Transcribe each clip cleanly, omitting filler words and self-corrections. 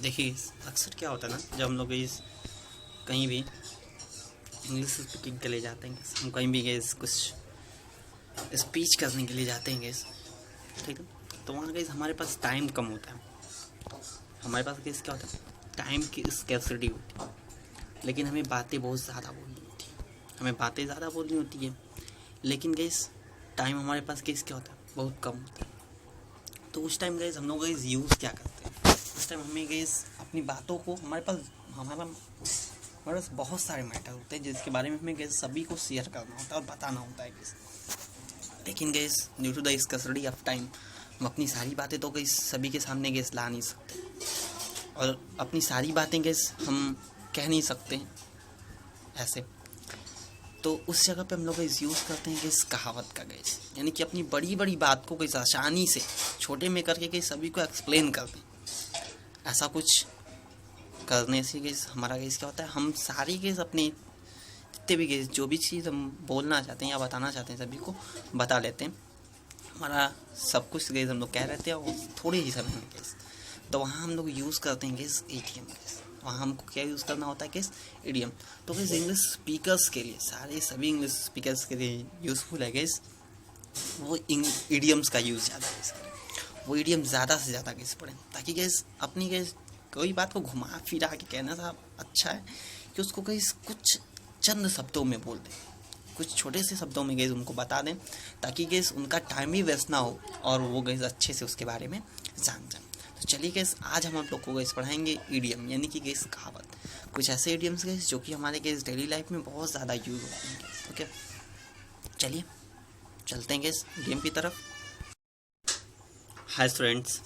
देखिए अक्सर क्या होता है ना, जब हम लोग इस कहीं भी इंग्लिश स्पीकिंग के लिए जाते हैं, हम कहीं भी गए कुछ स्पीच करने के लिए जाते हैं गैस, ठीक है। तो वहाँ गैस हमारे पास टाइम कम होता है, हमारे पास गैस क्या होता है, टाइम की स्कैर्सिटी होती है। लेकिन हमें बातें बहुत ज़्यादा बोलनी होती है, हमें बातें ज़्यादा बोलनी होती है, लेकिन गैस टाइम हमारे पास गैस क्या होता है, बहुत कम होता है। तो उस टाइम गैस हम लोग गैस यूज़ क्या करते हैं, उस टाइम हमें गैस अपनी बातों को हमारे पास बहुत सारे मैटर होते हैं जिसके बारे में हमें गैस सभी को शेयर करना होता है और बताना होता है गैस। लेकिन gas due to the scarcity of time हम अपनी सारी बातें तो गैस सभी के सामने गैस ला नहीं सकते, और अपनी सारी बातें गैस हम कह नहीं सकते ऐसे। तो उस जगह पे हम लोग गैस यूज़ करते हैं गैस कहावत का गैस, यानी कि अपनी बड़ी बड़ी बात को गैस आसानी से छोटे में करके गैस सभी को एक्सप्लेन कर दें। ऐसा कुछ करने से गैस हमारा गैस क्या होता है, हम सारी गैस अपने जितने भी गैस जो भी चीज़ हम बोलना चाहते हैं या बताना चाहते हैं सभी को बता लेते हैं। हमारा सब कुछ गैस हम लोग कह रहते हैं और थोड़े ही समय में गैस। तो वहाँ हम लोग यूज़ करते हैं गैस ईडीएम गैस। वहाँ हमको क्या यूज़ करना होता है गैस, ईडीएम। तो गैस इंग्लिश स्पीकर्स के लिए सभी इंग्लिश स्पीकर्स के लिए यूज़फुल है गैस वो ईडीएम्स का यूज़ ज़्यादा गैस करें, वो ईडीएम ज़्यादा से ज़्यादा गैस पढ़ें, ताकि गैस अपनी गैस कोई बात को घुमा फिरा के कहना था अच्छा है कि उसको गैस कुछ चंद शब्दों में बोल दें, कुछ छोटे से शब्दों में गैस उनको बता दें, ताकि गैस उनका टाइम भी वेस्ट ना हो और वो गैस अच्छे से उसके बारे में जान जाए। तो चलिए गैस आज हम आप लोग को गैस पढ़ाएंगे ईडीएम, यानी कि गैस कहावत, कुछ ऐसे ईडीएम्स गैस जो कि हमारे गैस डेली लाइफ में बहुत ज़्यादा यूज़ होते हैं गैस। ओके, चलिए चलते हैं गैस ईडीएम की तरफ। हाय स्टूडेंट्स,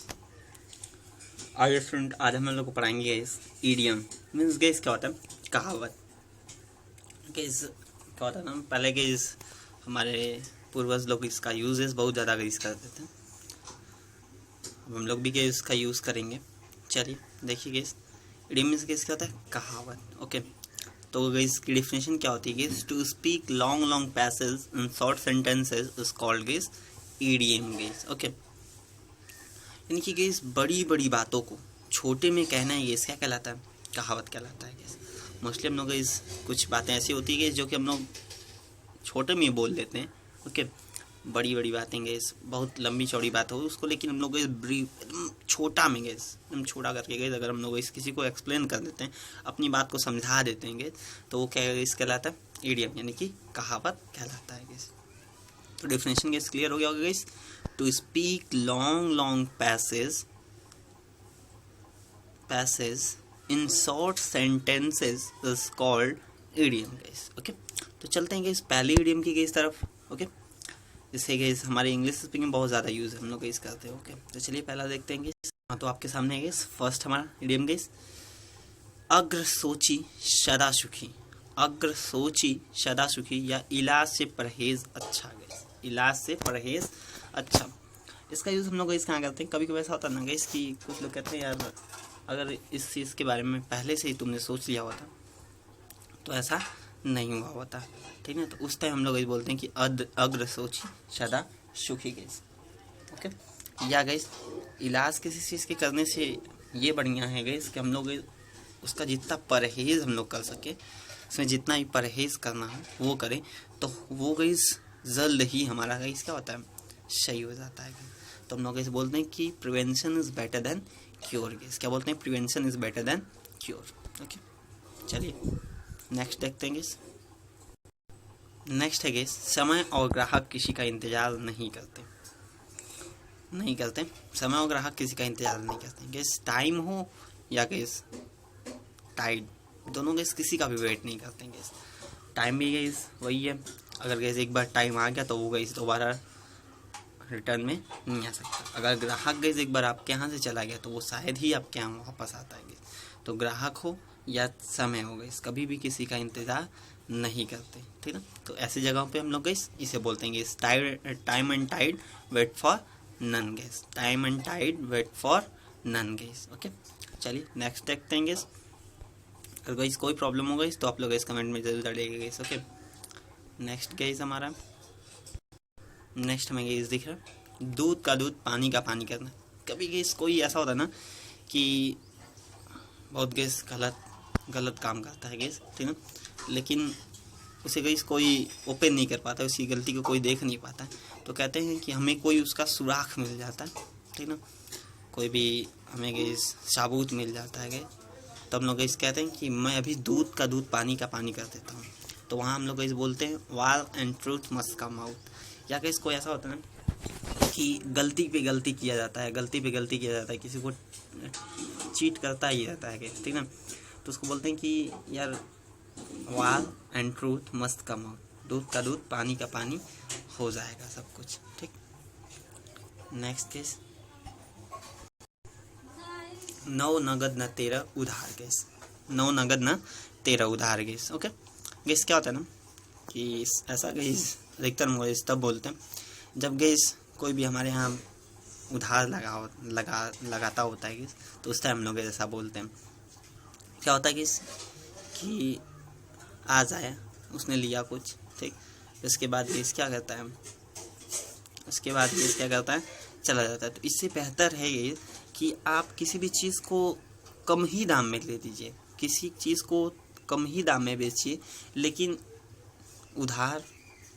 आज हम लोग को पढ़ाएंगे गैस ईडीएम। मीन्स गैस क्या होता है, कहावत। गैस क्या होता है ना, पहले गैस हमारे पूर्वज लोग इसका यूजेस बहुत ज़्यादा गैस करते थे, अब हम लोग भी गैस इसका यूज़ करेंगे। चलिए देखिए गैस ईडीएम मीन्स गैस क्या होता है, कहावत। ओके, तो गैस की डेफिनेशन क्या होती है gas, to speak long long passage in short sentences is called gas EDM gas. Okay, यानी कि गैस बड़ी बड़ी बातों को छोटे में कहना है गैस क्या कहलाता है, कहावत कहलाता है गैस। मोस्टली हम लोग गैस कुछ बातें ऐसी होती है गैस जो कि हम लोग छोटे में बोल देते हैं। ओके, बड़ी बड़ी बातें गैस बहुत लंबी चौड़ी बात हो उसको, लेकिन हम लोग गैस एकदम छोटा में गैस एकदम छोटा करके गैस अगर हम लोग गैस किसी को एक्सप्लेन कर देते हैं, अपनी बात को समझा देते हैं गैस, तो वो क्या गैस कहलाता है, ईडीएम, यानी कि कहावत कहलाता है गैस। तो डेफिनेशन गैस क्लियर हो गया होगा guys, to speak long long passage in short sentences is called EDM gas. Okay, तो चलते हैं गैस पहले ईडीएम की गैस तरफ। ओके, जिससे गैस हमारे इंग्लिश स्पीकिंग बहुत ज़्यादा यूज़ है, हम लोग गैस करते हैं। ओके, तो चलिए पहला देखते हैं गैस। हाँ, तो आपके सामने है गैस फर्स्ट हमारा ईडीएम गैस, अग्र सोची सदा सुखी। अग्र सोची सदा सुखी, या इलाज से परहेज अच्छा गैस, इलाज से परहेज अच्छा। इसका यूज़ हम लोग गैस कहाँ करते हैं, कभी कभी ऐसा होता है ना गैस कि कुछ लोग कहते हैं यार अगर इस चीज़ के बारे में पहले से ही तुमने सोच लिया होता तो ऐसा नहीं हुआ होता, ठीक है। तो उस टाइम हम लोग ये बोलते हैं कि अग्र सोची सदा सुखी गैस। ओके, या गैस इलाज किसी चीज़ के करने से ये बढ़िया है गैस कि हम लोग उसका जितना परहेज़ हम लोग कर सके, उसमें जितना भी परहेज़ करना है वो करें, तो वो गैस जल्द ही हमारा गैस क्या होता है, सही हो जाता है। तो हम लोग गैस बोलते हैं कि prevention is better than cure gas. क्या बोलते हैं, prevention is better than cure. Okay, चलिए नेक्स्ट देखते हैं गैस। नेक्स्ट है गैस, समय और ग्राहक किसी का इंतज़ार नहीं करते। समय और ग्राहक किसी का इंतज़ार नहीं करते गैस, टाइम हो या गैस टाइड, दोनों गैस किसी का भी वेट नहीं करते गैस। टाइम भी गैस वही है, अगर गैस एक बार टाइम आ गया तो वो गैस दोबारा रिटर्न में नहीं आ सकता। अगर ग्राहक गैस एक बार आपके यहाँ से चला गया तो वो शायद ही आपके यहाँ वापस आता है गैस। तो ग्राहक हो या समय हो गैस, कभी भी किसी का इंतज़ार नहीं करते, ठीक है। तो ऐसी जगहों पे हम लोग गैस इसे बोलते हैं guys, time and tide wait for none guys, time and tide wait for none guys. Okay, चलिए नेक्स्ट देखते हैं गैस। अगर गैस कोई प्रॉब्लम हो गई तो आप लोग गैस कमेंट में जरूर डालिएगा गैस। ओके, नेक्स्ट गैस हमारा नेक्स्ट हमें गैस दिख रहा है, दूध का दूध पानी का पानी करना। कभी गैस कोई ऐसा होता है ना कि बहुत गैस गलत काम करता है गैस, ठीक है। लेकिन उसे गैस कोई ओपन नहीं कर पाता, उसकी गलती को कोई देख नहीं पाता है। तो कहते हैं कि हमें कोई उसका सुराख मिल जाता है, ठीक ना, कोई भी हमें गैस साबूत मिल जाता है गैस, तो हम लोग गैस कहते हैं कि मैं अभी दूध का दूध पानी का पानी कर देता हूँ। तो वहाँ हम लोग गैस बोलते हैं वाल and truth must come out. या गैस कोई ऐसा होता है ना कि गलती पे गलती किया जाता है, किसी को चीट करता ही रहता है गैस, ठीक ना, तो उसको बोलते हैं कि यार वाल and truth must come out, दूध का दूध पानी का पानी हो जाएगा सब कुछ, ठीक। नेक्स्ट केस, नौ नगद न तेरा उधार गैस, नौ नगद न तेरा उधार गैस, ओके। गैस क्या होता है ना कि ऐसा गैस अधिकतर गैस तब बोलते हैं जब गैस कोई भी हमारे यहाँ उधार लगाता होता है गैस, तो उस टाइम हम लोग ऐसा बोलते हैं। क्या होता है गैस कि आ जाए उसने लिया कुछ, ठीक, उसके बाद गैस क्या करता है, चला जाता है। तो इससे बेहतर है ये कि आप किसी भी चीज़ को कम ही दाम में ले लीजिए, किसी चीज़ को कम ही दाम में बेचिए, लेकिन उधार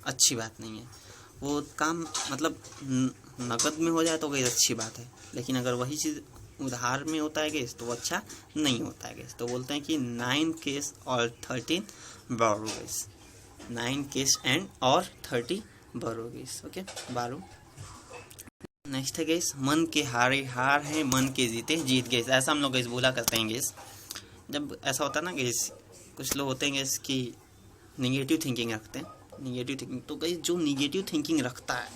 अच्छी बात नहीं है। वो काम मतलब नकद में हो जाए तो गैस अच्छी बात है, लेकिन अगर वही चीज़ उधार में होता है गैस तो वो अच्छा नहीं होता है गैस। तो बोलते हैं कि 9 केस और 13 बोरो गैस, 9 केस एंड और 30 बोरो गैस, ओके, 12। नेक्स्ट है गैस मन के हारे हार है, मन के जीते जीत गैस। ऐसा हम लोग गैस बोला करते हैं गैस, जब ऐसा होता है ना गैस, कुछ लोग होते हैं गैस कि निगेटिव थिंकिंग रखते हैं, निगेटिव थिंकिंग। तो गैस जो निगेटिव थिंकिंग रखता है,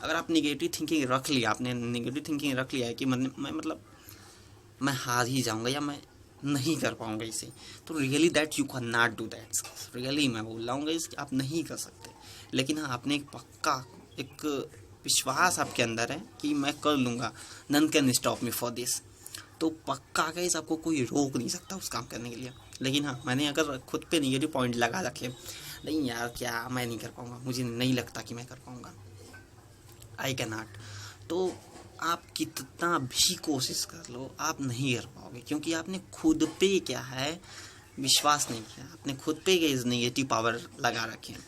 अगर आप निगेटिव थिंकिंग रख लिया, आपने निगेटिव थिंकिंग रख लिया है कि मैं हार ही जाऊंगा या मैं नहीं कर पाऊंगा इसे, तो really that you can not do that. Really मैं बोल रहा हूँ गैस कि आप नहीं कर सकते, लेकिन हाँ आपने एक पक्का एक विश्वास आपके अंदर है कि मैं कर लूँगा, none can stop me for this. तो पक्का गैस आपको कोई रोक नहीं सकता उस काम करने के लिए। लेकिन हाँ मैंने अगर खुद पे निगेटिव पॉइंट लगा रखे, नहीं यार क्या मैं नहीं कर पाऊँगा, मुझे नहीं लगता कि मैं कर पाऊँगा, आई कैन नॉट, तो आप कितना भी कोशिश कर लो आप नहीं कर पाओगे, क्योंकि आपने खुद पे क्या है विश्वास नहीं किया, आपने खुद पे गैस नेगेटिव पावर लगा रखे हैं।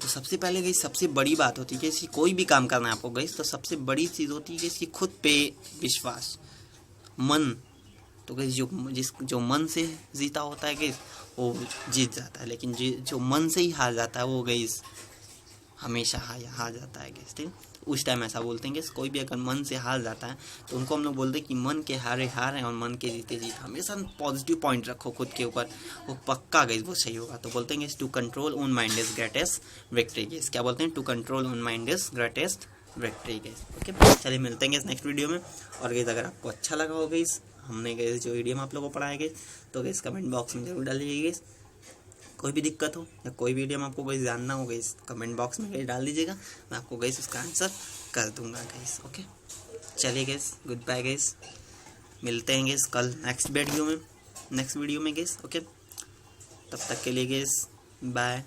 तो सबसे पहले गई सबसे बड़ी बात होती है कि इसकी कोई भी काम करना है आपको गई, तो सबसे बड़ी चीज़ होती है कि इसकी खुद पे विश्वास, मन। तो गई जो मन से जीता होता है गई वो जीत जाता है, लेकिन जो मन से ही हार जाता है वो गई हमेशा हार जाता है गैस, ठीक। उस टाइम ऐसा बोलते हैं कि कोई भी अगर मन से हार जाता है तो उनको हम लोग बोलते हैं कि मन के हारे हार हैं और मन के जीते जीत। हमेशा पॉजिटिव पॉइंट रखो खुद के ऊपर, वो पक्का गैस वो सही होगा। तो बोलते हैं to control own mind is greatest victory guys. क्या बोलते हैं, to control own mind is greatest victory guys, okay. चलिए मिलते हैं नेक्स्ट वीडियो में। और गैस अगर आपको अच्छा लगा हो गैस हमने गैस जो वीडियो में आप लोगों को पढ़ाया गया, तो गैस कमेंट बॉक्स में जरूर डालिए गैस। कोई भी दिक्कत हो या कोई वीडियो में आपको गैस जानना हो गैस कमेंट बॉक्स में गैस डाल दीजिएगा, मैं आपको गैस उसका आंसर कर दूंगा गैस, ओके। चलिए गैस गुड बाय गैस, मिलते हैं गैस कल नेक्स्ट वीडियो में गैस, ओके। तब तक के लिए गैस बाय।